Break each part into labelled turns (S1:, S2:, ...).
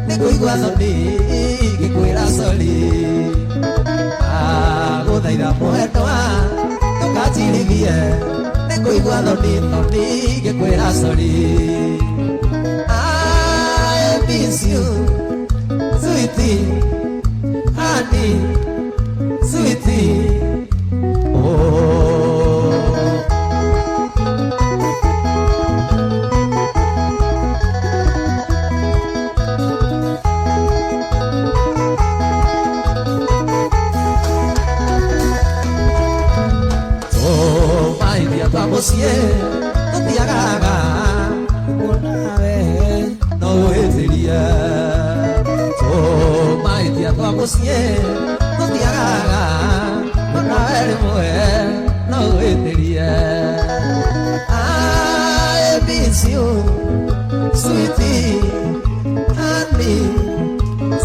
S1: Nikuigua thoni ngĩkwĩra sorry vie ne koigua thoni ngikwira sorry I miss you sweetie honey sweetie Mosie, no te agaga, una vez no sería. Oh, maite a mosie, no te agaga, una vez mujer no sería. I miss you, sweetie, honey,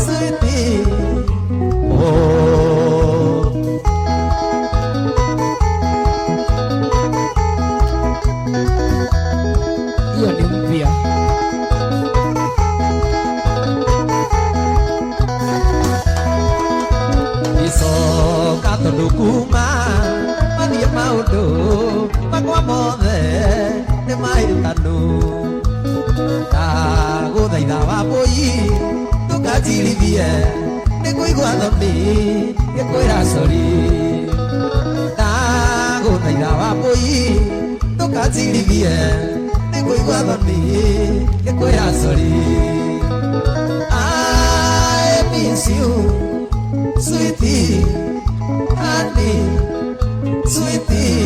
S1: sweetie. Kuma mania maundu makwa mothe ni mahitanu ta guthaitha wa mbui tukanjirithie ni kuigua thoni ngikwira sorry ta guthaitha wa mbui tukanjirithie ni kuigua thoni ngikwira sorry I miss you sweetie honey, sweetie,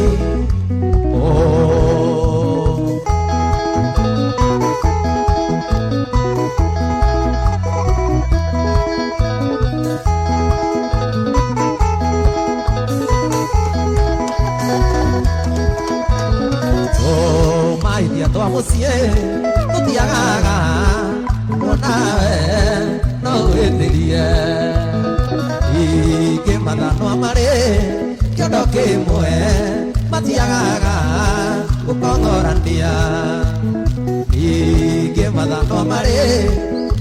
S1: my dear, tu amo siempre, no te hagas, una vez, no vendría. Que manda no amaré, que no que muere, matiaga, ucondorandia. Y que manda no amaré,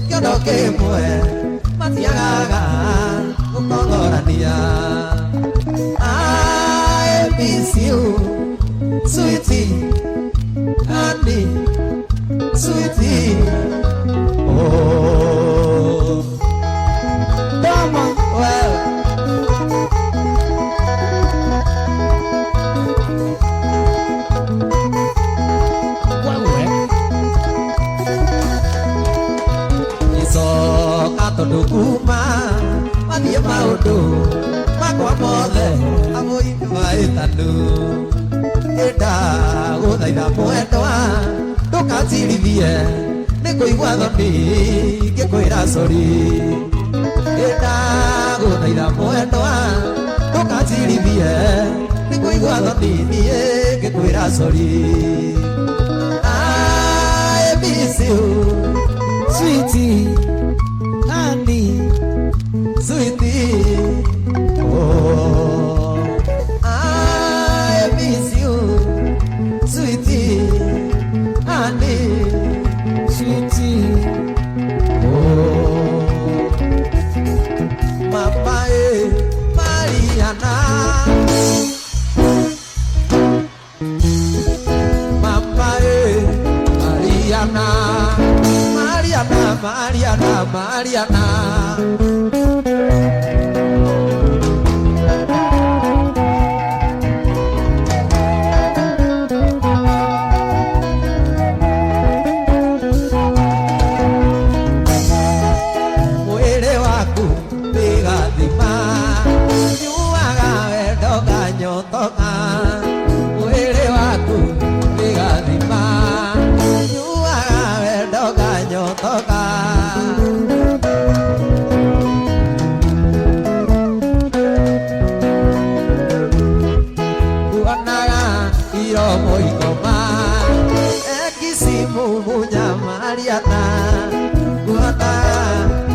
S1: que no que muere, matiaga, ucondorandia. I miss you, sweetie, honey, sweetie. Kuma mania maundu makwa mothe amui maitanu enda guthaitha mwendwa ndukanjirithie ni kuigua thoni ngikwira sorry enda guthaitha mwendwa ndukanjirithie ni kuigua thoni nie ngikwira sorry I miss you sweetie honey, sweetie, oh, I miss you, sweetie, honey, sweetie, oh, mama, Mariana, mama, Mariana. Mariana mwere waku bigathima nyuaga wendo ganyotoka mwere waku bigathima nyuaga wendo ganyotoka Mariana, guata,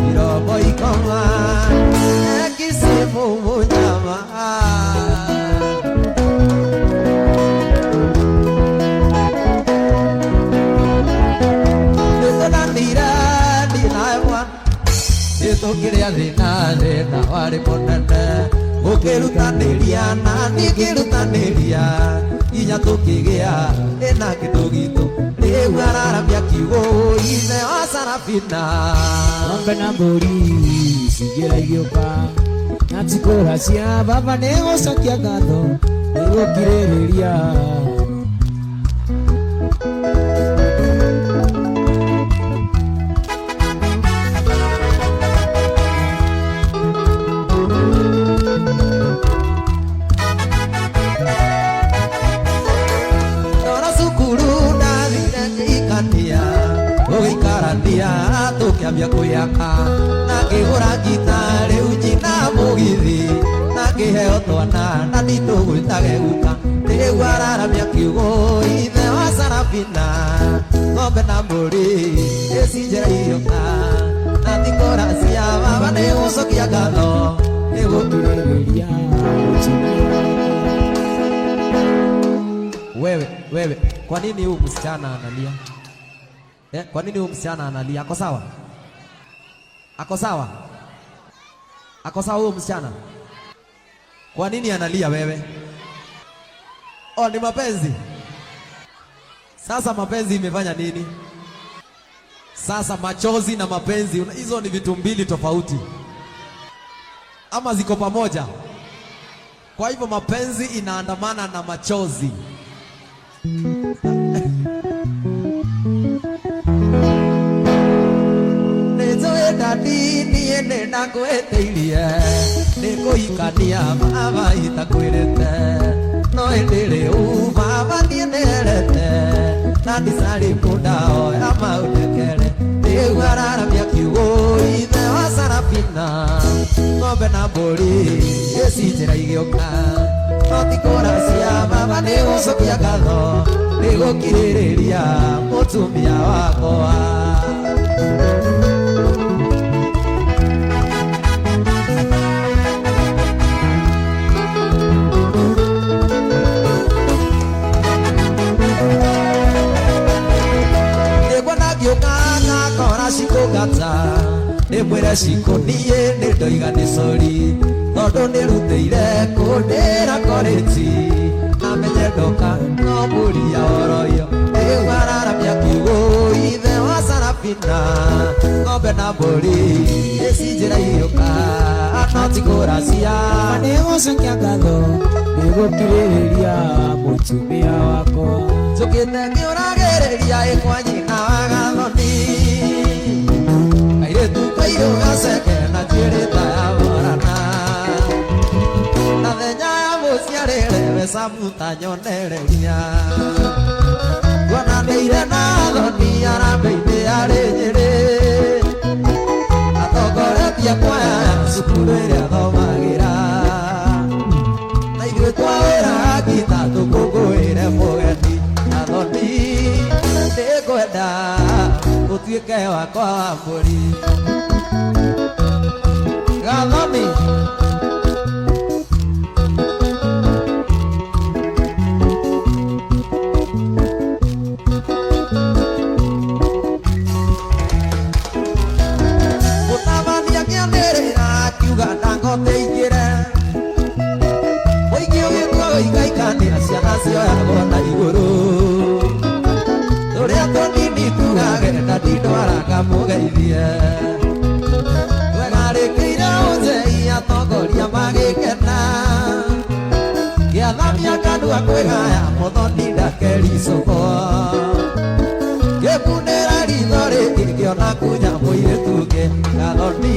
S1: irobo ikoma, ekisimu munyama. Nukona nira dinaewa, itu kiria dina wari monene, ukirutanĩria na ningĩrutanĩria inya tũkĩgĩa ĩna kĩndũ gitũ rĩu araramia kiugo ithe wa Sarafina
S2: ng'ombe na mbũri cingĩra igĩũka na tikũra cia baba nĩ gũcokia ngatho nĩ gũkirĩrĩria tũkĩambia kwĩyaka na ngĩgũra ngita rĩu njina mũgithi na ngĩheo twana na nitũgwĩtage guka rĩu araramia kiugo ithe wa Sarafina ng'ombe na mbũri ĩcinjĩra igĩũka na thikora cia baba nĩ gũcokia ngatho nĩ gũkirĩrĩria wewe kwa nini huyu msichana analia? Kwa nini huyu msichana analia? Ako sawa? Ako sawa? Ako sawa huyu msichana? Kwa nini analia wewe? Oh, ni mapenzi. Sasa mapenzi imefanya nini? Sasa machozi na mapenzi hizo ni vitu mbili tofauti. Ama ziko pamoja? Kwa hivyo mapenzi inaandamana na machozi. Niĩ nĩndakweteire nĩkũhikania baba itakwĩrĩte no hĩndĩ rĩu baba niĩ nĩerete na ndicari kũndaoya maũndekere rĩu araramia kiugo ithe wa Sarafina ng'ombe na mbũri ĩcinjĩra igĩũka no tikũra cia baba nĩ gũcokia ngatho nĩ gũkirĩrĩria mũtumia wakwa. Cikũgata nĩmwĩre cikũniĩ nĩndoiga nĩ cori tondũ nĩrutĩire kũndĩra korĩti na menye ndoka no mbũria oroyo rĩu araramia kiugo ithe wa Sarafina ng'ombe na mbũri ĩcinjĩra igĩũka no tikũra cia nĩ gũcokia ngatho nĩ gũkirĩrĩria mũtumia wakwa njũkĩte ngĩũragĩrĩria ĩkwa nyina wa Gathoni kairĩtu gaceke na njuĩrĩ ta ya mwarana na thenya ya mũciarĩre Besamu ta nyonereria tuonanĩire na Athoni arambĩ-inĩ arĩ Nyĩrĩ atongoretie kwaya ya cukuru ĩrĩa thomagĩra na ithuĩ twawĩra ngita tũkũngũĩre mũgeni Athoni nĩngwenda ũtuĩke wakwa wa mbũri Gathoni mũtabania kĩanĩrĩra akiuga ndangotĩingĩre mũingĩ ũgĩtua gũikaikania ciana cioyagwo na igũrũ tũrĩa tũnini tugage na ndindwaraga mũgeithie twegarĩkĩire ũnjei atongoria magĩkena gĩathamia kanua kwĩgaya Mũthoni ndakericũkwo gĩkunĩra ritho rĩngĩ ngĩona kunya mũirĩtu ũngĩ Gathoni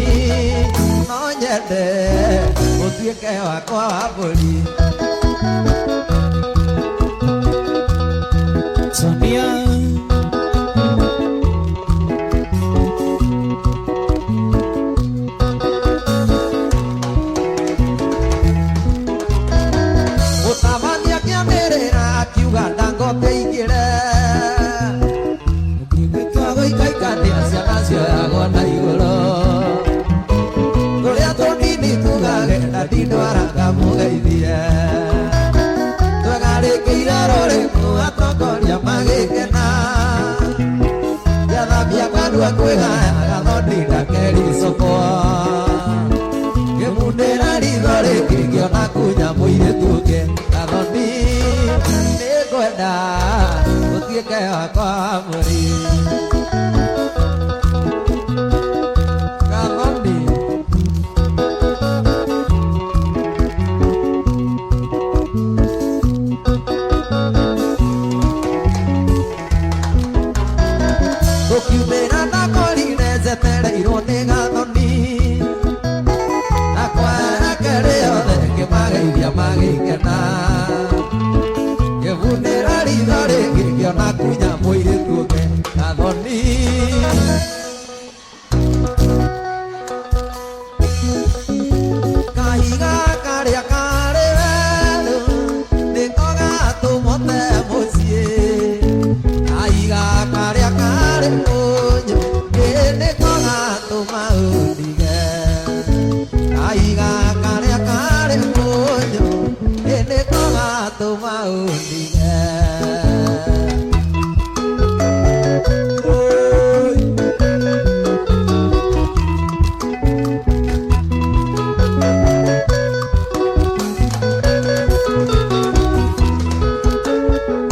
S2: no nyende ũtuĩke wakwa wa mbũri Sonia mũtabania kĩanĩrĩra akiuga ndangotĩingĩre mũkĩgĩtua gũikaikania ciana cioyagwo na igũrũ tũrĩa tũnini tugage na ndindwaraga mũgeithie twegarĩkĩire rũrĩmũ atongoria magĩkena gĩathamia kanua kwĩgaya Gathoni ndakericũkwo Gĩbundĩra ritho rĩngĩ ngĩona kunya mũirĩtu ũngĩ Gathoni nĩngwenda ũtuĩke wakwa mũri Gathoni Gũkiumĩra ndakorire njetereirwo nĩ Gathoni Mageithia magĩkena Gĩbundĩra ritho rĩngĩ ngĩona kunya mũirĩtu ũngĩ Gathoni Kahiga karĩa karĩ werũ nĩko gatũmote mũciĩ Kahiga karĩa karĩ mũnyũ nĩko gatũma ũndige Kahiga karĩa karĩ mũnyũ nĩko gatũma ũndige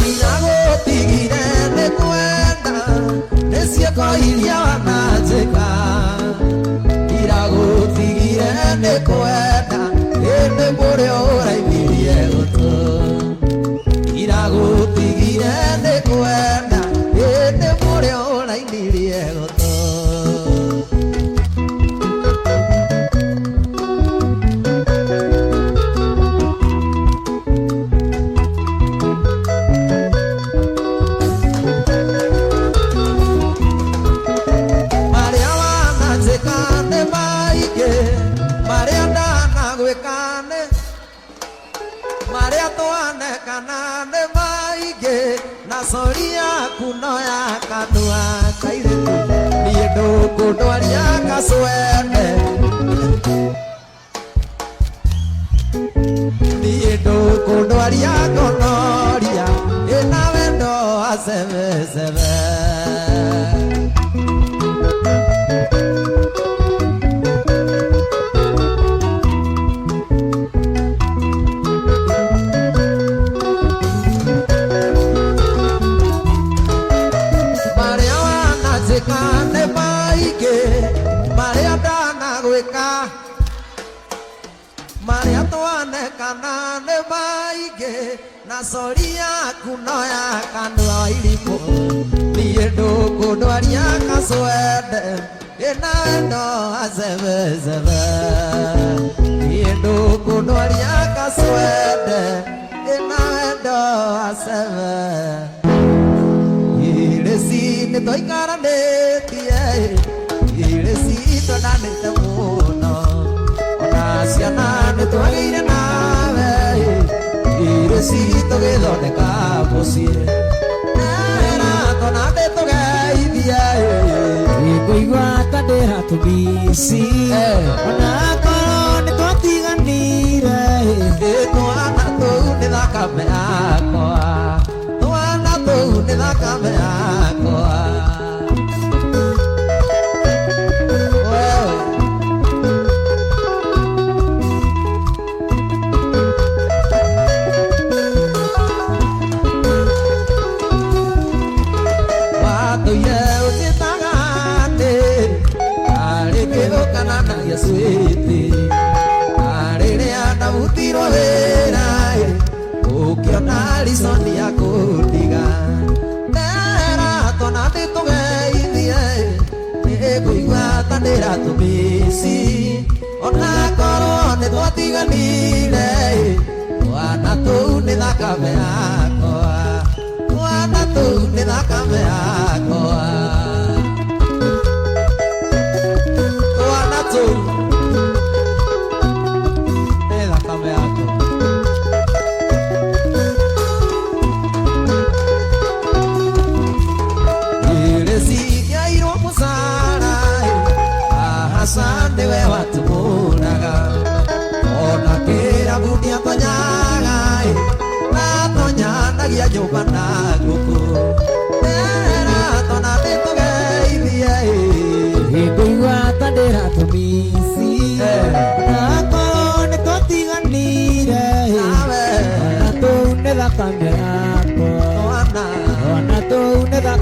S2: Nĩagũtigire nĩkwenda nĩciĩko iria wananjĩka Iragũtigire nĩkwenda ĩndĩ mũrĩo ũraimirie gũtũ Iragũtigire nĩkwenda ĩndĩ mũrĩo ũraimirie gũtũ Marĩa wananjĩka nĩ maingĩ Marĩa ndanagwĩkane Marĩa twanekana nĩ maingĩ Na cori yaku no ya kanua kairĩtu Niĩ ndũkũndwaria gacwende Niĩ ndũkũndwaria ngonoria Ĩna wendo wa cebecebe Marĩa wananjĩka nĩ maingĩ Marĩa ndanagwĩka Marĩa twanekana nĩ maingĩ Na cori yaku no ya kanua irimũ Niĩ ndũkũndwaria gacwende Ĩna wendo wa cebecebe Niĩ ndũkũndwaria gacwende Ĩna wendo wa cebecebe Irĩci nĩtwaikaranĩtie Irĩci twendanĩte mũno Ona ciana nĩtwagĩire nawe Irĩci tũgĩthondeka mũciĩ Nera tona ndĩtũgeithie Ngũigua ta ndĩratũmici Ona korwo nĩtwatiganire Twana tũu nĩ thakame yakwa Twana tũu nĩ thakame yakwa Watũire ũnjĩtaga atĩ Arĩ kĩgũkananagia switi Arĩrĩa ndabutirwo wĩra Ũkĩona rizoni ya kũndiga Nera twana ndĩtũgeithie Nĩngũigua ta ndĩratũmici Ona korwo nĩtwatiganire Twana tũu nĩ thakame yakwa Twana tũu nĩ thakame yakwa Twana tũu nĩ thakame yakwa Irĩci yairwo mũcara Ahaca nĩwe watũmũraga Ona kĩrabu nĩatonyaga Natonyanagia nyũmba na ngũkũ Nera tona ndĩtũgeithie Ngũigua ta ndĩratũmici Na korwo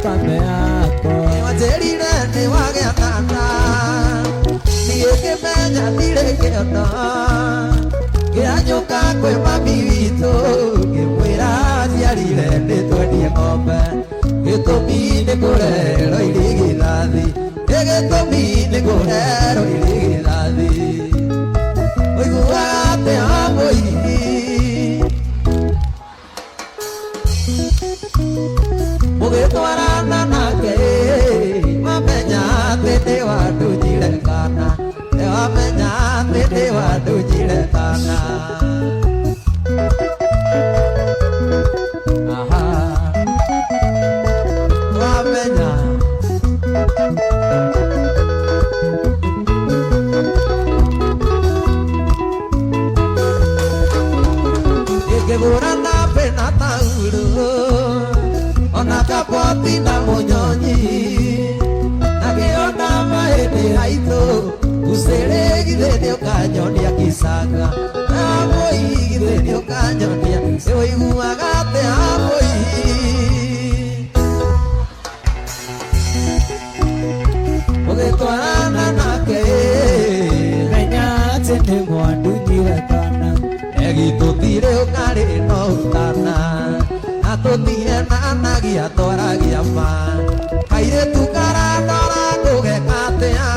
S2: thakame yakwa
S1: wanjĩrire nĩ wagĩa tata niĩ ngĩmenya ndirĩ kĩono ngĩanyũka kwĩ mami witũ ngĩmwĩra aciarire ndĩtwendie ng'ombe gĩtũmi nĩ kũrerwo irĩ gĩthathi gĩtũmi nĩ kũrerwo irĩ gĩthathi ũiguaga atĩa mũini mũgĩtwarana nake wamenya atĩ nĩ wandũnyire kana wamenya atĩ nĩ wandũnyire kana wamenya ingĩgũrana pena tauro ona kapoti na mũnyonyi nakĩona mahĩndĩ haitũ gũcĩrĩ githĩ nĩ ũkanyonia kĩcanga amũi githĩ nĩ ũkanyonia ũiguaga atĩa amũi ũgĩtwarana nake
S2: menya atĩ nĩ mwandunyire kana
S1: egitũtirĩ ũkarĩ no ũtana atũtire nanagia twaragia ma kairĩtu karandora ngũgeka atĩa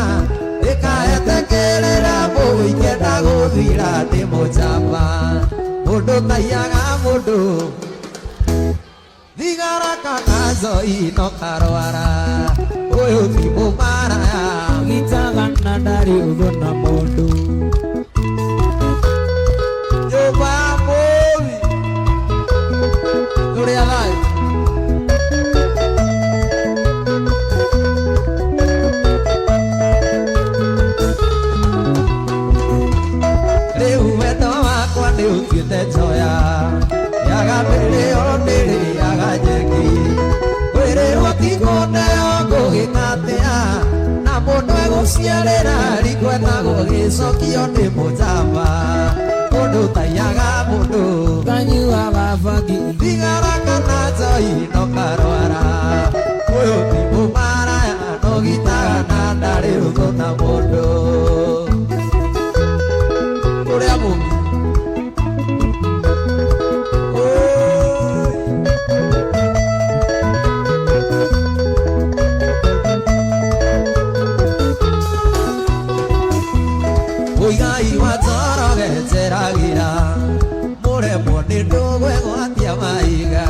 S1: ĩkaetekĩrĩra mũgũikenda gũthira ndĩ mũjamba mũndũ taiaga mũndũ thigara kana nzoi no karwara ũyũ ti mũmaraya
S2: gitaga na ndarĩ ũthũ na mũndũ
S1: nyũmba ya mũthi tũrĩ athaĩ rĩu wendo wakwa nĩ ũtuĩte njoya yaga mĩrĩo nĩrĩaga nyeki kwĩrĩrwo ti kũndeo ngũgĩka atĩa na mũndũ egũciarĩra rikwetagwo gĩcokio nĩ mũjamba mũndũ taiaga mũndũ
S2: kanyuaga bangi
S1: thigara kana nzoi no karwara ũyũ ti mũmaraya no gitaga na ndarĩ ũthũ na mũndũ ũrĩa mũmi ũigai wa toroge njeragĩra mũremwo nĩ ndũgwe gwatia maiga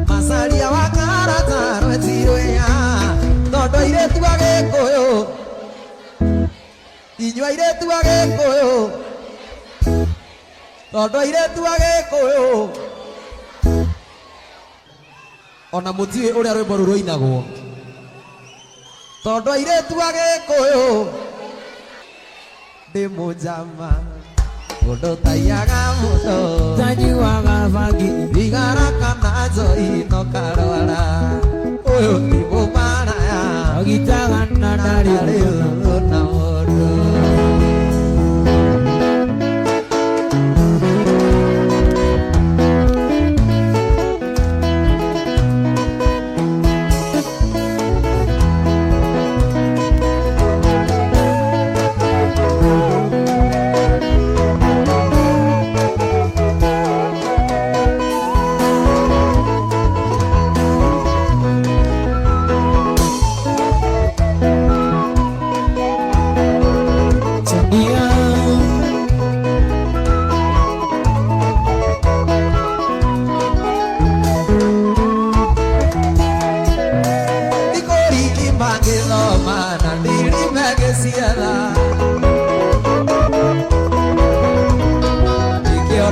S1: macaria wa karata rwetirwĩya tondũ airĩtu a Gĩkũyũ inyuĩ airĩtu a Gĩkũyũ tondũ airĩtu a Gĩkũyũ ona mũtiũĩ ũrĩa rwĩmbo rũu rũinagwo tondũ airĩtu a Gĩkũyũ ndĩ mũjama mũndũ taiaga mũndũ
S2: kanyuaga bangi
S1: thigara kana nzoi no karwara ũyũ ti mũmaraya
S2: gitaga na ndarĩ
S1: ũthũ na mũndũ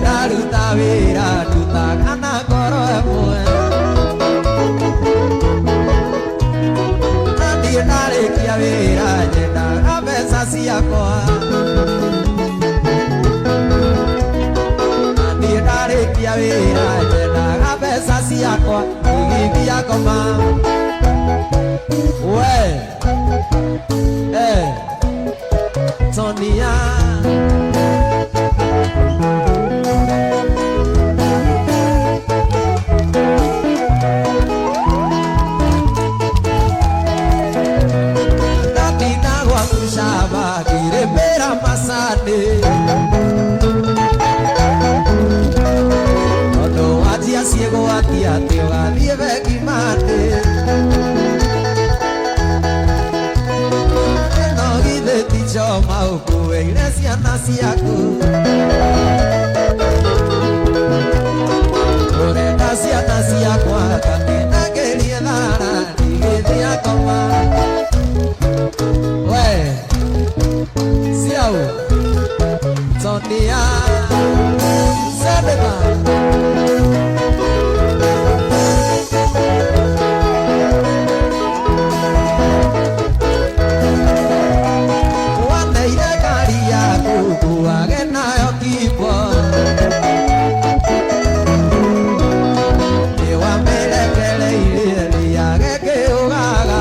S1: ndaruta wĩra ndutaga na ngoro ĩmwe na ndirĩ ndarĩkia wĩra nyendaga mbeca ciakwa na ndirĩ ndarĩkia wĩra nyendaga mbeca ciakwa igithia ngoma we Sonia Ondo watia ciego watia te ugathie Bekimani no githe ti Joma ukuire ciana ciaku urenda ciana ciakwa ngatinagĩrie thara ndigĩthia ngoma we ciao Sonia Sadeba wandeire ngari yaku nguage nayo kibo nĩwamĩrekereirie rĩage kĩũgaga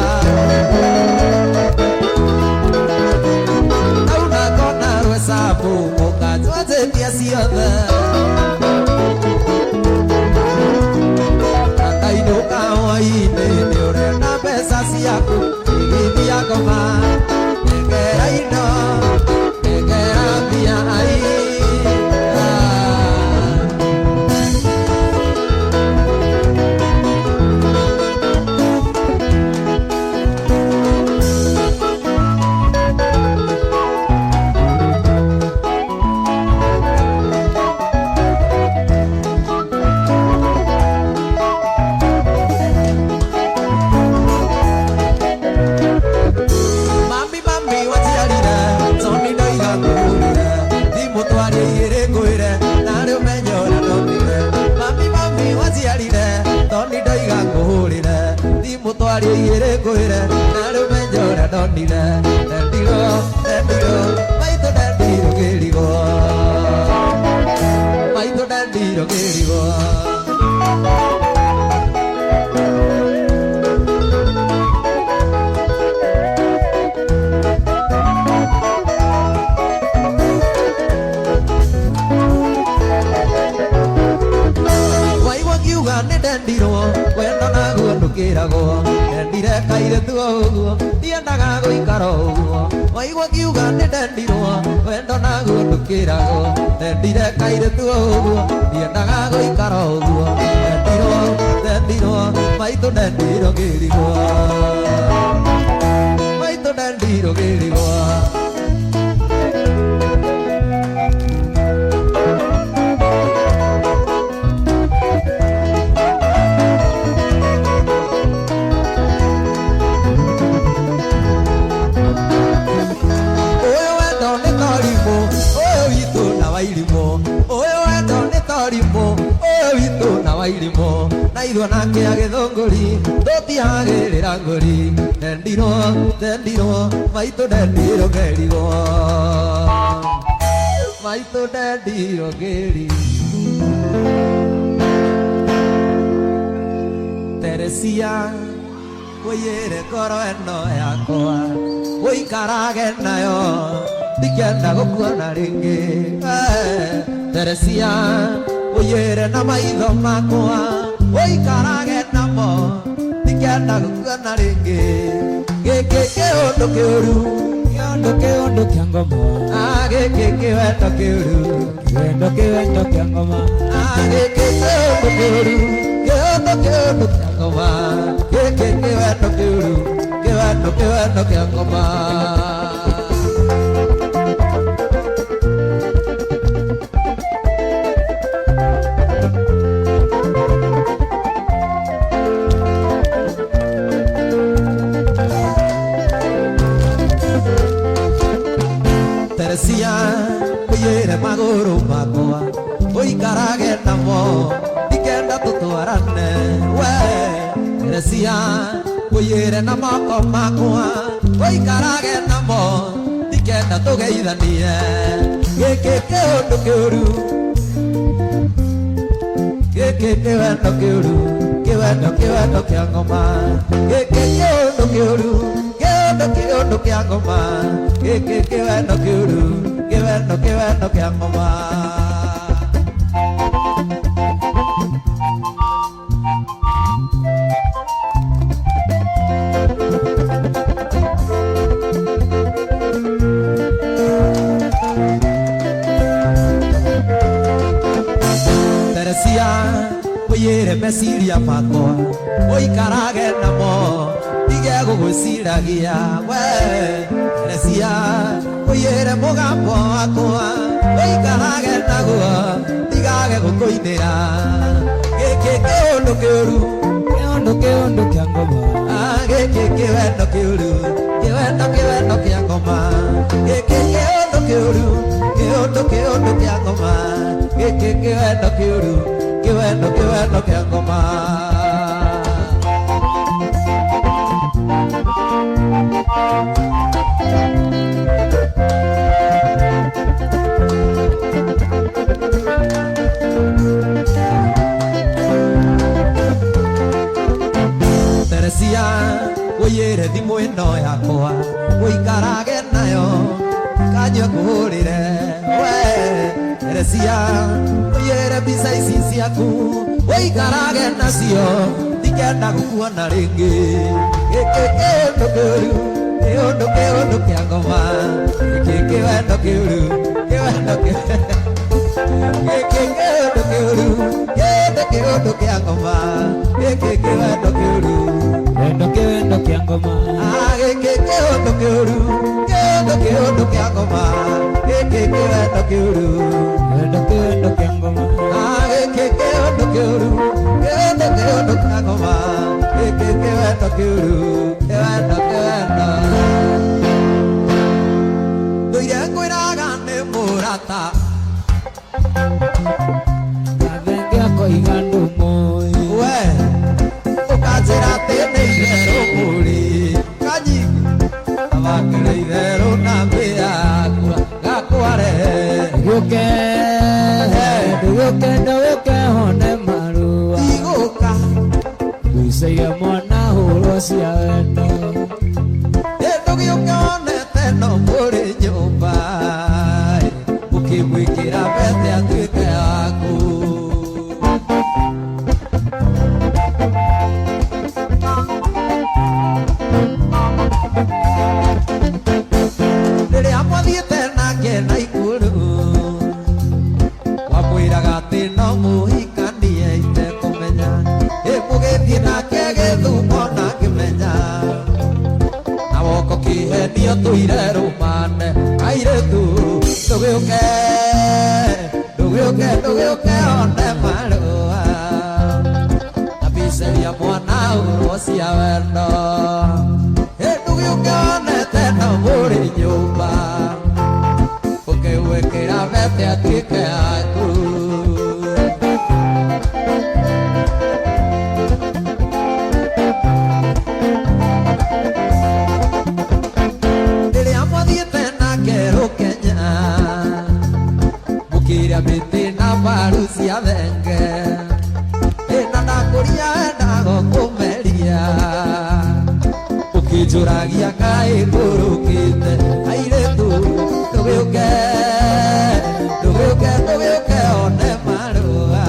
S1: nauna kona rwecabu mũkanjwanjĩtie ciothe akainũka hwainĩ nĩũrenda mbeca ciaku igithia ngoma ngengera ino ngengera mbia ai Ire koire naru menjora donira dendiro maito dendiro kerigo maito dendiro kerigo waiwa kiuga ne dendiro wendo naguo ndukirago ndire kaire tu uguo ndiendaga guikara uguo waigua kiuga nĩ ndendirwo wendo naguo ndukĩragwo ndendire kaire tu uguo ndiendaga guikara uguo ndendirwo maitũ ndendirwo ngĩrigwo maitũ ndendirwo ngĩrigwo wairimo na ithwa nake agithongori tutiagirira ngori ndendirwo maitũ ndendirwo ngĩrigwo maitũ ndendirwo ngĩrigwo Teresia wĩyĩre ngoro ĩno yakwa ũikarage nayo ndikenda gũkuona rĩngĩ Teresia uyere na maitho makwa ũikarage namo ndikenda gũkuona rĩngĩ gĩkĩ kĩũndũ kĩũru kĩa ngoma gĩkĩ kĩwendo kĩũru kĩa ngoma gĩkĩ kĩũndũ kĩũru kĩa ngoma gĩkĩ kĩwendo kĩũru kĩa ngoma Teresia uyere magũrũ makwa ũikarage namo ndikenda tũtwarane we Teresia uyere na moko makwa ũikarage namo ndikenda tũgeithanie gĩkĩ kĩũndũ kĩũru gĩkĩ kĩwendo kĩũru kĩa ngoma gĩkĩ kĩũndũ kĩũru kĩũndũ kĩa ngoma gĩkĩ kĩwendo kĩũru kĩa ngoma Uyere mesiria makwa Uikarage namo Tige gugwiciragia we Teresia Uyere mugambo wakwa Uikarage naguo Tigage gukuinira Giki kiundu kiuru
S2: Kiundu kia ngoma
S1: Giki kiwendo kiuru Kiwendo kia ngoma Giki kiundu kiuru Kiundu kia ngoma Giki kiwendo kiuru Kiwendo kia ngoma Teresia Uyere thimu ino yakwa Uikarage nayo Kanywe kuhurire we Teresia Uyere mbica ici ciaku Uikarage nacio Ndikenda gukuona ringi Giki kiundu kiuru Kiundu kia ngoma Giki kiwendo kiuru Kiwendo Giki kiundu kiuru Kiundu kia ngoma Giki kiwendo kiuru
S2: Kiwendo kia ngoma
S1: Giki kiundu kiuru Kiundu kia ngoma Giki kiwendo kiuru
S2: Kiwendo kia ngoma
S1: Giki kiundu kiuru Kiundu kia ngoma Giki kiwendo kiuru Kiwendo Nduire ngwiraga nĩ mũrata
S2: Gathenge koiga ndumoi
S1: we ũkanjĩra atĩ nĩ itherũ mũri kanyi abakĩra itherũ na mbĩyakwa gakware
S2: Ndũgĩũke hone marũa
S1: igũka
S2: Ngũicagia mwana hũrwo cia wendo
S1: ndũgĩũke onete no mũrĩ nyũmba ũkĩmwĩkĩra mbete atuĩke yaku rĩrĩa mwathiĩte nake na ikũrũ wamwĩraga atĩ no mũhikanie itekũmenya mũgĩthiĩ nake gĩthumo na ngĩmenya na woko kĩhenio tũire rũmane airĩtu ndũgĩũke one marũa na mbiceria mwana ũrwo cia wendo ndũgĩũke onete no mũrĩ nyũmba ũkĩgwĩkĩra mbete atuĩke yaku rĩrĩa mwathiĩte nake Rũkenya mũkĩrĩa mĩtĩ na mbaru cia thenge na ndakũria endago kũmeria ũkĩnjũragia kaĩ ngũrũkĩte airĩtu ndũgĩũke one marũa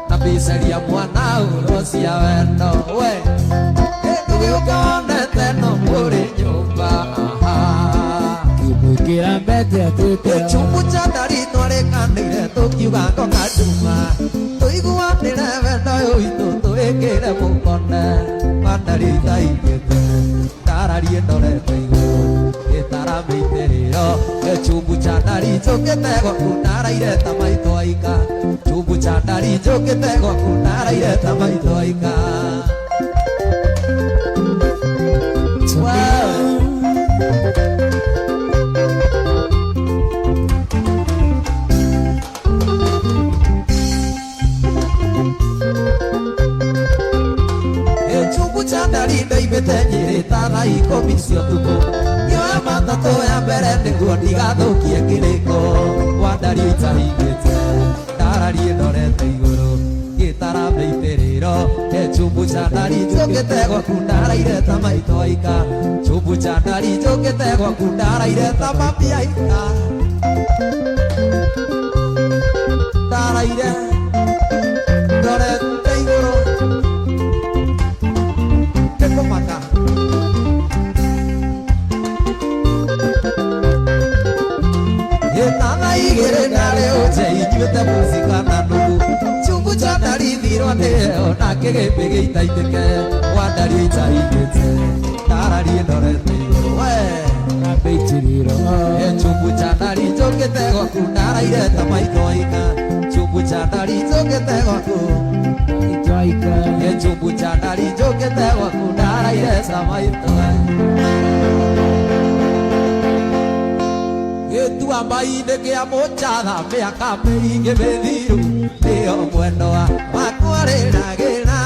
S1: na mbicaria mwana ũrwo cia wendo we ndũgĩũke onete no mũrĩ nyũmba
S2: Ngĩmwĩkĩra mbete atuĩke
S1: Chumbu cha ndari twarekanĩire tũkiuga ngoka nduma tũiguanĩre wendo ũyũ witũ tũwĩkĩre mũkone mandari thaigĩte ndararie ndorete igũrũ gĩtara mĩitĩrĩro chumbu cha ndari njũkĩte gwaku ndaraire ta maitũ aika chumbu cha ndari njũkĩte gwaku ndaraire ta maitũ aika Ndaimĩte Nyĩrĩ ta thaa ikũmi cia ũtukũ nĩoya matatũ ya mbere nĩguo ndigathũkie kĩrĩko Wandari itahingĩte ndararie ndorete igũrũ gĩtara mĩitĩrĩro chumbu cha ndari njũkĩte gwaku ndaraire ta maitũ aika chumbu cha ndari njũkĩte gwaku ndaraire ta mami aika ndaraire ndorete igũrũ Maka Yetana igere nare oje inyuete muzika na nugu Chumbu cha ndari Ndagirwo nĩyo na kĩgĩmbĩ gĩitaitĩke wandario itaitĩte ndararie ndorete igũrũ we
S2: Kabetiriro
S1: chumbu cha ndari njũkĩte gwaku ndaraire ta maitho aika chumbu cha ndari njũkĩte gwaku
S2: Itwaika
S1: chumbu cha ndari njũkĩte gwaku ndaraire ta maitho gĩtua mai-inĩ kĩa mũnjatha mĩaka mĩingĩ mĩthiru nĩyo mwendo wakwa rĩragĩra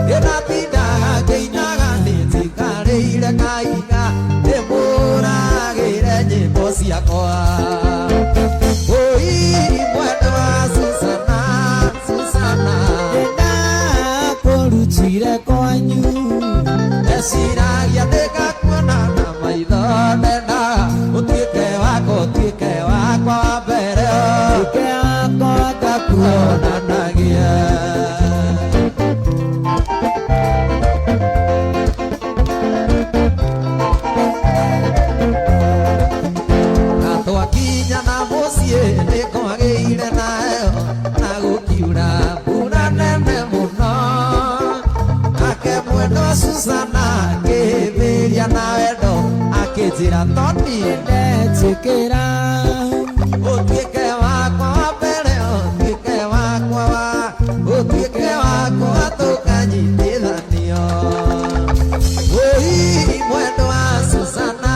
S1: gĩnatindaga ngĩinaga nĩnjikarĩire kaiga ndĩmũragĩre nyĩmbo ciakwa ũi mwendo wa Susana Susana
S2: ndakũrutire kwanyu
S1: ndeciragia ndĩgakuona na maitho ndendaga ũtuĩke wakwa wa mbere
S2: Ũtuĩke wakwa
S1: ngakuonanagia twakinya na mũciĩ nĩkwagĩire nayo na gũkiura mbura nene mũno nake mwendo Susana akĩhĩmbĩria na wendo akĩnjĩra Toni
S2: ndetĩkĩra
S1: ũtuĩke wakwa wa mbere ũtuĩke wakwa tũkanyitithanio ũi mwendo wa Susana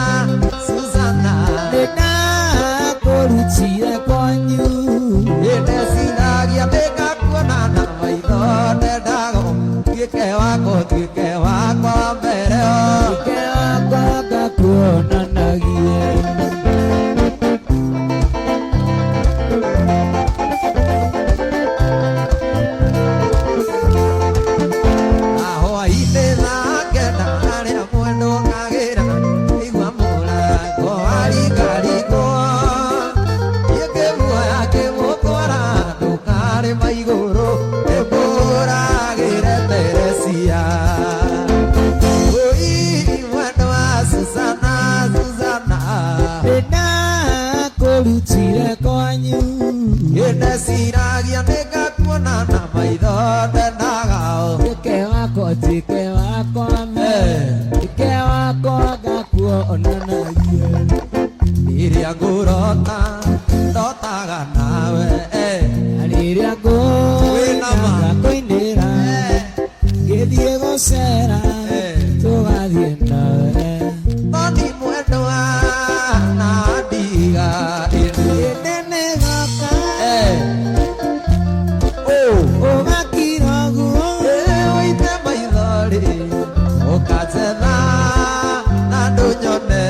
S1: Susana
S2: ndakũrutire kwanyu
S1: ndeciragia ndĩgakuona na maitho ndendaga ũtuĩke wakwa wa mbere
S2: Ũtuĩke wakwa ngakuonanagia
S1: ahwa-inĩ nake ndarĩa mwendo ngagĩra igua mũrango waringarigwo ngĩmuoya ngĩmũtwara ndũkarĩma igũrũ ndĩmũragĩre Teresia ũi mwendo wa Susana Susana
S2: ndakũrutire kwanyu
S1: ndeciragia ndĩgakuona na maitho ndendaga
S2: Ũtuĩke wakwa Ũtuĩke wakwa ngakuonanagia
S1: rĩrĩa ngũrota ndotaga nawe
S2: na rĩrĩa
S1: Wĩna ma.
S2: ngũinĩra ngĩthiĩ gũcera tũgathiĩ nawe
S1: Toni mwendo wa Nadiga
S2: Nene gaka ũgakira guo
S1: ũite maithori ũkanjetha na ndũnyone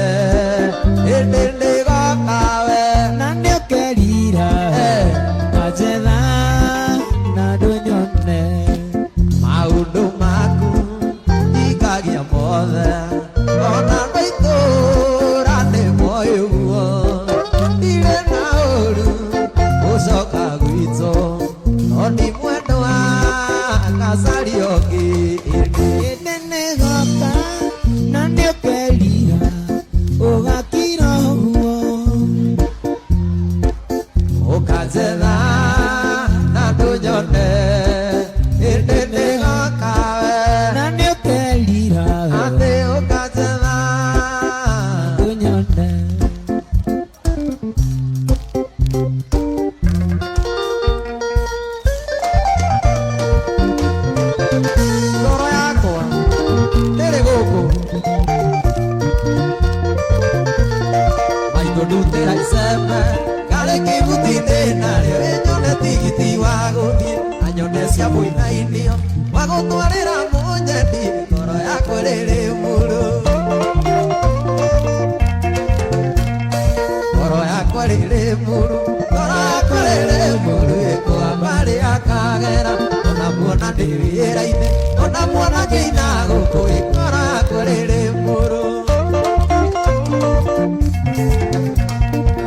S1: hĩndĩ ndĩgokawe
S2: na nĩũkerira ũkanjetha na ndũnyone
S1: maũndũ maku ikagia mothe ona ndũitũra nĩ moĩ ũguo ndirĩ na ũru gũcoka gwitũ Toni mwendo wa Kasarioki
S2: Nene gaka na nĩũkerira ũgakira guo
S1: ũkanjetha na ndũnyone hĩndĩ ndĩgokawe
S2: na nĩũkerira
S1: atĩ ũkanjetha
S2: ndũnyone
S1: ngoro yakwa ndĩrĩ gũkũ maitũ ndutĩra icembe karĩ kĩbuti-inĩ narĩo ĩnyone tigiti wa gũthiĩ anyone cia mũinainio wa gũtwarĩra mũnyendi ngoro yakwa rĩrĩ mũrũ ngoro yakwa rĩrĩ mũrũ ngoro yakwa rĩrĩ mũrũ ĩkwambarĩ akagera ona muona ndĩ wĩra-inĩ ona muona ngĩina gũkũ ngoro yakwa rĩrĩ mũrũ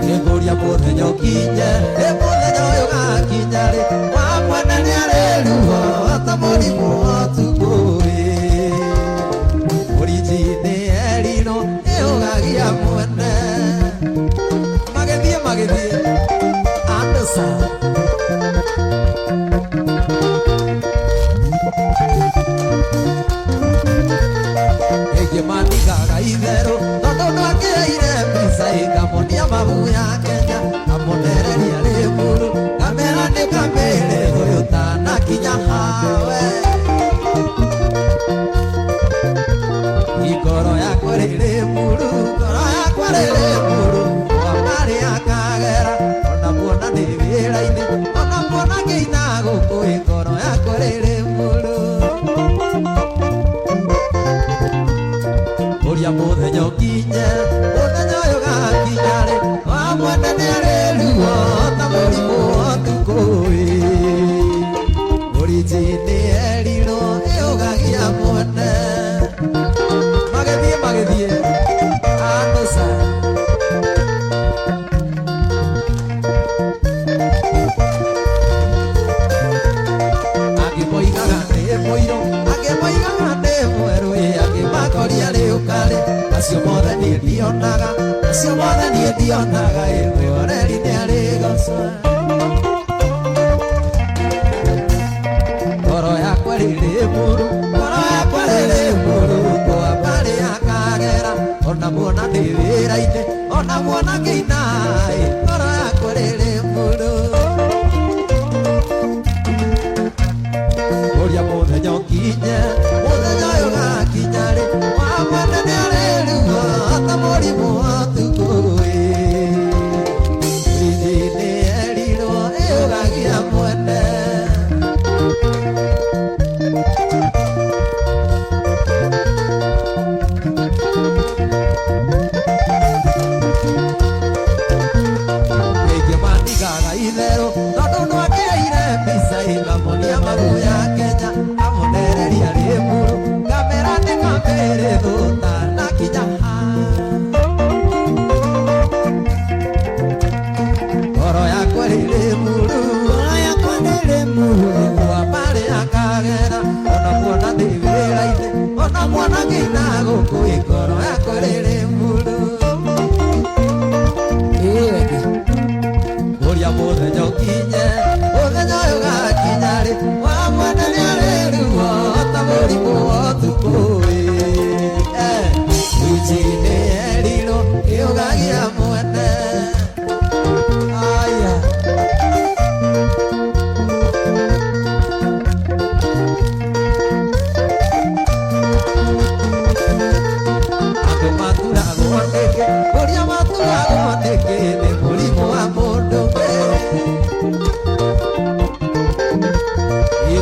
S1: nĩngũria mũthenya ũkinye mũthenya ũyũ gakinya-rĩ wa mwene nĩarĩruo ata mũrimũ wa ũtukũ-ĩ mũrinji-inĩ erino nĩũgagia mwene magĩthiĩ andũ sa wĩra-inĩ ona kuona ngĩina gũkũ ngoro yakwa rĩrĩ mũrũ ũria mũthenya ũkinye mũthenya ũyũ gakinya rĩ wa mwene nĩ arĩruo ta mũrimũ wa ũtukũ ũrinji nĩ erirwo ĩũgagia mwene magĩthiĩ anũca angĩmoigaga nĩ mũirũ angĩmoigaga nĩ mwerũ angĩmakoria rĩũkarĩ acio mothe niĩ ndionaga acio mothe niĩ ndionaga mwĩoreri nĩ arĩ goca ngoro yakwa rĩrĩ mũru ngoro yakwa rĩrĩ mũru kwambarĩ akagera ona muona ndĩ wĩra-inĩ ona muona ngĩina ngoro yakwa rĩrĩ mũru ũria mũthenya ũkinye mũthenya ũyũ gakinya rĩ wa mwene nĩ arĩruo ta mũrimũ wa ũtukũ ũrinji nĩ erirwo ĩũgagia mwene itherũ tondũ nĩwakĩire mbica ĩngamonia magũ ya Kenya amonereria rĩ mũrũ ngamera nĩ kamere thũta na kinya ngoro yakwa rĩrĩ mũrũ ngoro yakwa rĩrĩ mũrũ kwambarĩ akagera ona muona ndĩ wĩra-inĩ ona muona ngĩina gũkũ ngoro yakwa rĩrĩ mũrũ ũria mũthenya ũkinye mũthenya ũyũ gakinya rĩ wa mwene nĩ arĩruo ta mũrimũ wa ũtukũ ũrinji nĩ erirwo ĩũgagia mwene aya andũ maturagwo nĩkĩ ũria maturagwo nĩkĩ nĩ mũrimũ wa mũndũ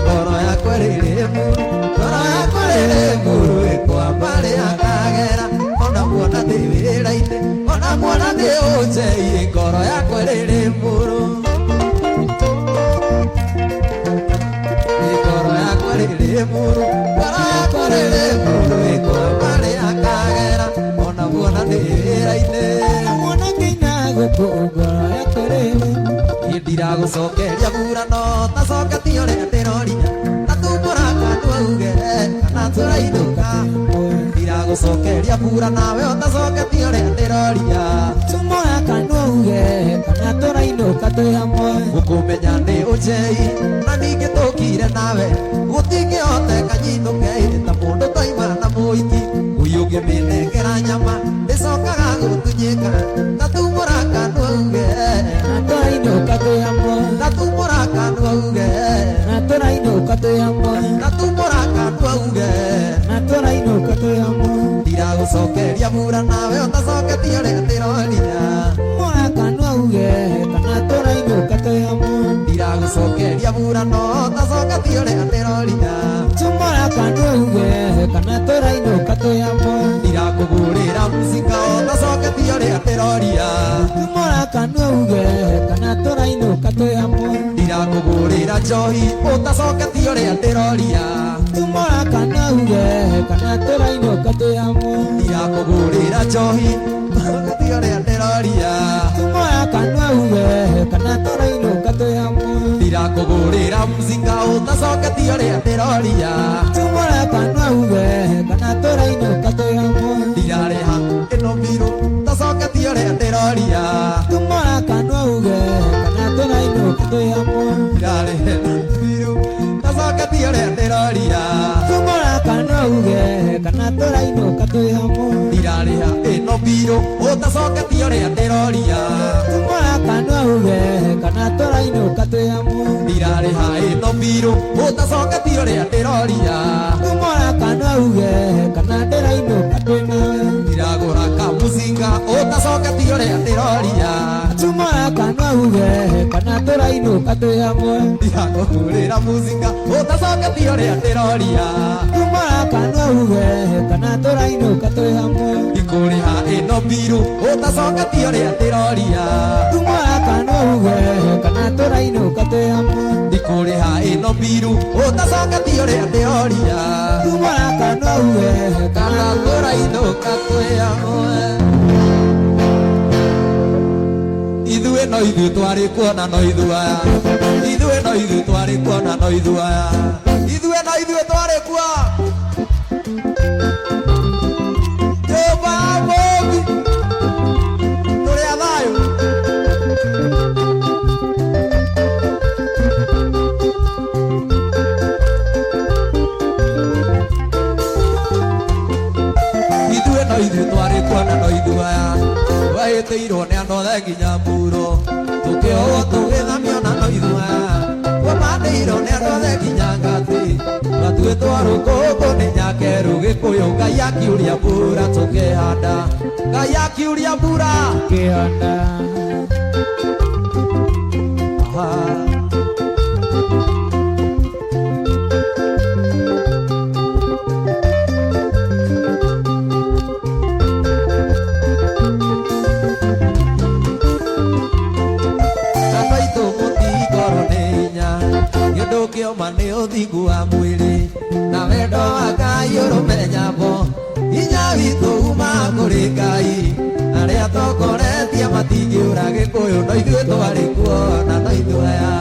S1: ngoro yakwa rĩrĩ mũru ngoro yakwa rĩrĩ mũru kwambarĩ akagera ona muona ndĩ wĩra-inĩ ona muona ndĩ ũnjei ngoro yakwa rĩrĩ mũru ngoro yakwa rĩrĩ mũru ngoro yakwa rĩrĩ mũru kwambarĩ akagera ona muona ndĩ wĩra-inĩ muona ngĩina gũkũ ngoro yakwa rĩrĩ ndiragũcokeria burano tacoketie ũrĩa ndĩroria tatumbũra kandu auge kana tũrainũka ndiragũcokeria bura nawe ũtacoketie ũrĩa ndĩroria tumbũra kandu auge kana tũrainũka twĩ hamwe gũkũmenya nĩ ũnjei na ningĩ tũkire nawe gũtingĩhoteka nyinũke ta mũndũ toima na mũiki ũyũ ũngĩmĩnengera nyama ndĩcokaga gũtunyĩka tatumbũra kandu auge tũrainũka twĩ hamwe tatumbũra kandu auge tũrainũka twĩ hamwe tatumbũra kandu auge tũrainũka twĩ hamwe ndiragũcokeria bura nawe ũtacoketie ũrĩa ndĩroria tumbũra kandu auge kana tũrainũka twĩ hamwe ndiragũcokeria bura no ũtacoketie ũrĩa ndĩroria tumbũra kandu auge kana tũrainũka twĩ hamwe ndirakũgũrĩra mũcinga ũtacoketie ũrĩa ndĩroria tumbũra kandu auge kana tũrainũka twĩ hamwe ndirakũgũrĩra njohi ũtacoketie ũrĩa ndĩroria tumbũra kandu auge kana tũrainũka twĩ hamwe ndirakũgũrĩra njohi ũtacoketie ũrĩa ndĩroria tumbũra kandu auge kana tũrainũka twĩ hamwe ndirakũgũrĩra mũcinga ũtacoketie ũrĩa ndĩroria tumbũra kandu auge kana tũrainũka twĩ hamwe ndirarĩha ĩno mbirũ tacoketie ũrĩa ndĩroria tumbũra kandu auge kana tũrainũka twĩ hamwe ndirarĩha mbirũ tacoketie ũrĩa ndĩroria tumbũra kandu auge kana tũrainũka twĩ hamwe ndirarĩha ĩno mbirũ ũtacoketie ũrĩa ndĩroria tumbũra kandu auge kana tũrainũka twĩ hamwe ndirarĩha ĩno mbirũ ũtacoketie ũrĩa ndĩroria tumbũra kandu auge kana ndĩrainũka twĩ nawe ndiragũra muzinga utacoketio ria ndiroria
S2: tumora kanwa uge kana tũrainũka twĩ hamwe
S1: ndirakũhũrĩra muzinga utacoketio ria ndiroria
S2: tumora kanwa uge kana tũrainũka twĩ hamwe
S1: ndikũrĩha ĩno mbiru utacoketio ria ndiroria
S2: tumora kanwa uge kana tũrainũka twĩ hamwe
S1: ndikũrĩha ĩno mbiru utacoketio ria ndiroria
S2: tumora kanwa uge
S1: kana tũrainũka twĩ hamwe ithuĩ no ithuĩ twarĩ kuona no ithuaya ithuĩ no ithuĩ twarĩ kuona no ithuaya ithuĩ no ithuĩ twarĩ kuo Jehova Mungu tũrĩ a thayũ ithuĩ no ithuĩ twarĩ kuona no ithuaya wahĩtĩirwo nĩ andũ othe nginya mburo tũkĩohwo tũgĩthamio na no ithuaya wamandĩirwo nĩ andũ othe nginya ngathĩ twatuĩtwo rũkũngũ nĩ nyakerũ gĩkũyũ Ngai akiuria mbura tũkĩhanda Ngai akiuria mbura
S2: kĩhanda
S1: kĩoma nĩ ũthingu wa mwĩrĩ na wendo wa Ngai ũrũmenya mo hinya witũ uma kũrĩ Ngai arĩa tokoretie matingĩũra gĩkũyũ no ithuĩ twarĩ kuo na no ithuaya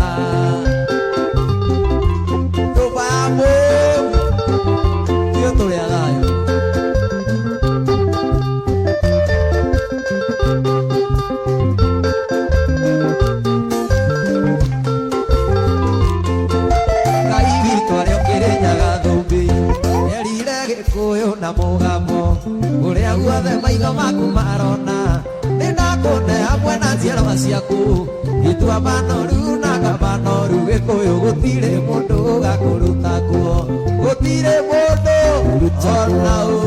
S1: tũbamũ ithuĩ tũrĩ a thayũ na mũgambo ũrĩa guothe maitho maku marona nĩndakũne hamwe na njiarwa ciaku gĩtuamba noru na kamba noru gĩkũyũ gũtirĩ mũndũ ũgakũruta kuo gũtirĩ mũndũ ona ũ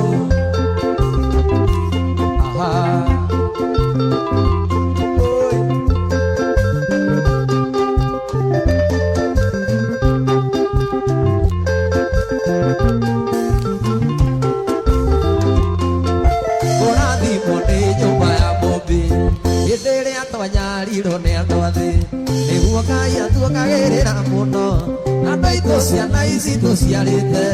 S1: twanyarirwo nĩ andũ athĩ nĩguo Ngai atuongagĩrĩra mũno andũ aitũ ciana ici tũciarĩte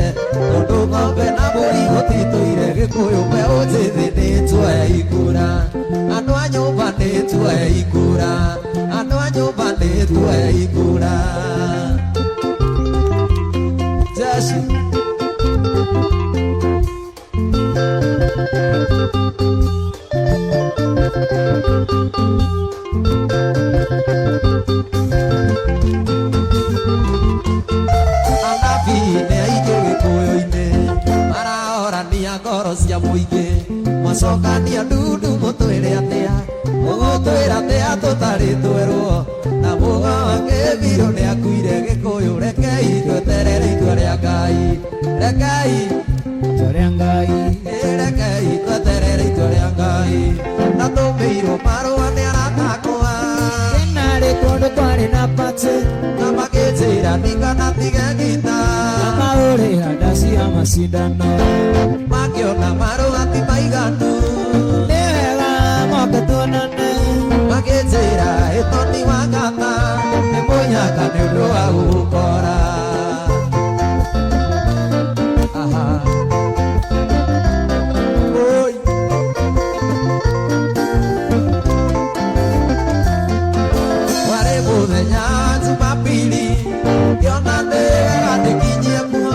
S1: tondũ ng'ombe na mbũri gũtitũire gĩkũyũ mbeũ njĩthĩ nĩtuoe ikura andũ a nyũmba nĩtuoe ikura andũ a nyũmba nĩtuoe ikura Jeshi cia mũingĩ mwacokania ndundu mũtwĩre atĩa mũgũtwĩra atĩa tũtarĩ twerwo na muoga wake mbirũ nĩ akuire gĩkũyũ rekei tweterere itua rĩa Ngai rekei
S2: itua rĩa Ngai
S1: rekei tweterere itua rĩa Ngai na tũmĩirwo marũa nĩ aratakũa
S2: kenarĩ kũndũ kwarĩ na pate
S1: na makĩnjĩra ningana tige ngita
S2: na maũrĩra ndacia macindano
S1: makĩona marũa ti maiganu
S2: nĩ wega moke tuonane
S1: makĩnjĩra ĩtoni wa ngata nĩ mũnyaka nĩ ũndũ wa gũkora warĩ mũthenya Jumapili ngĩona nĩ wega ndĩkinyie kuo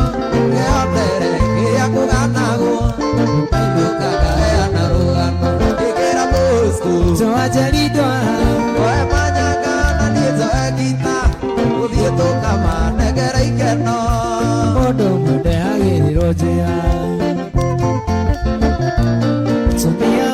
S1: kĩombere kĩrĩa kũganagwo ainũka ngaheana rũgano ngĩkĩra mũsku
S2: twajeridwa
S1: oe manyanga na niĩ njoe ngita gũthiĩ tũkamanengera ikeno
S2: mũndũ ũmwe ndehagĩrĩrwo njĩra tumia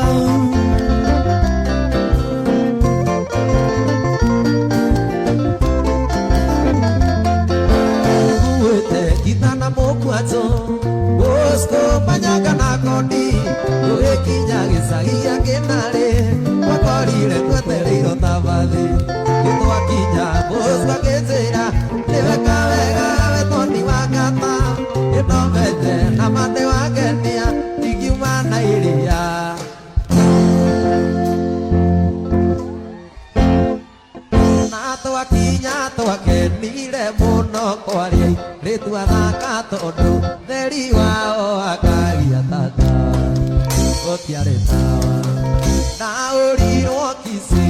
S2: twakinya twakenire mũno kwaria rĩtwathaka tondũ theri wao akagia tata gũtiarĩ tawa na ũrirwo kici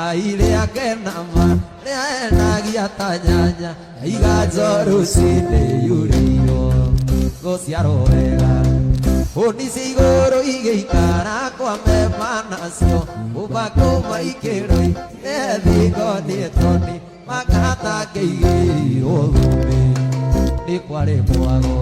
S2: airĩake nama rĩenagia ta nyanya iganjo rũcinĩ yurĩirwo gũciarwo wega hũni cia igũrũ igĩikara kwa mema nacio ũbako maikĩroi nethingo nĩtoni makatangĩigĩirwo thũmbĩ nĩ kwarĩ mwago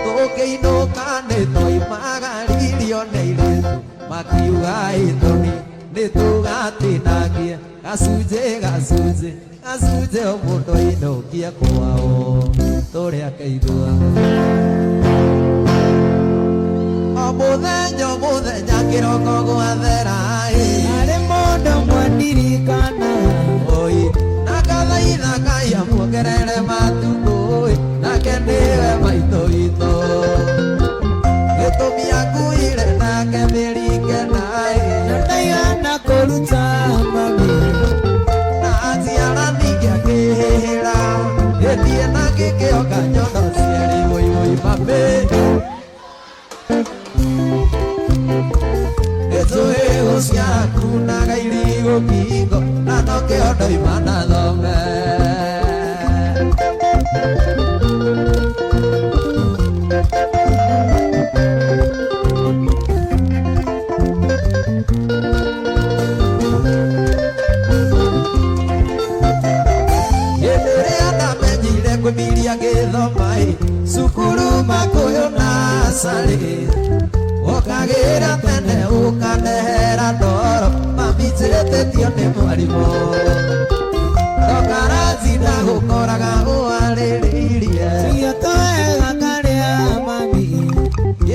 S2: tũkĩinũka nĩtwaimagaririo nĩ airĩtu makiuga ĩthoni nĩtũgatinagie gacunjĩ gacunjĩ gacunjĩ o mũndũ ainũkie kwao tũrĩake ithua o mũthenya kĩroko gwathera
S1: arĩ mũndũ mwandirikana
S2: oi na kathaitha Ngai amuongerere matukũ nake nĩwe maitũ witũ gĩtũmi akuire nake mĩringe naĩ
S1: na ndaigana kũruta mami
S2: na aciara ningĩ akĩhĩhĩra gĩthiĩ na gĩkĩoka nyondo cierĩ wũiwũi mambĩ gĩtũĩ gũciakunaga irigo kingo na no kĩondo imana thome kwĩmiria gĩthomai cukuru makũyũ na sarĩ ũkagĩra tene ũkanehera ndoro mamijĩtĩtio nĩ mwarimũ ndokaratinda gũkoraga ũarĩrĩirie
S1: iyoto wega karĩa mami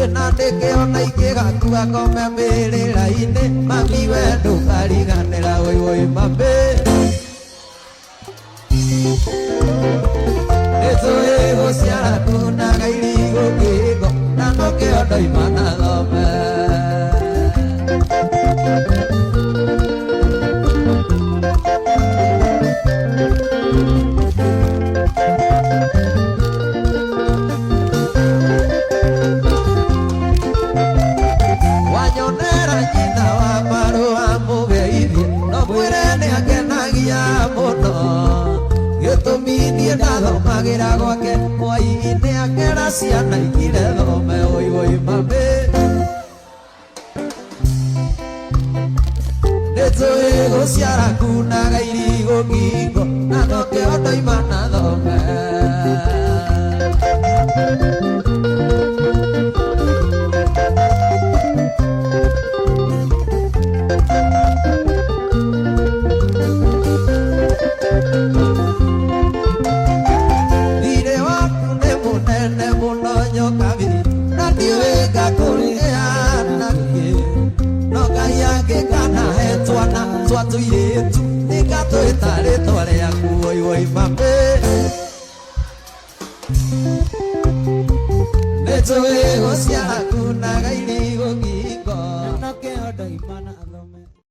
S2: ĩna ndĩkĩona ingĩgakua kome mbĩrĩra-inĩ mami we ndũkariganĩra wĩwĩ mambĩ nĩtũĩ gũciara kunaga irigo kĩgo na no kĩondo imana thome wanyonera nyina wa marũa mũgeithie no mwĩre nĩakenagia mũno gĩtũmi niĩ ndathomagĩra gwake hwaĩ-inĩ akera ciana igire thome wũiwũi mambĩ nĩtũĩ gũciara kunaga irigo ngingo na no kĩondo imana thome twatũirĩtu nĩngatwĩta rĩtwa rĩaku wũiwũi mambĩ nĩtũĩ gũciara kunaga irigo ngingo
S1: na no kĩondo imana thome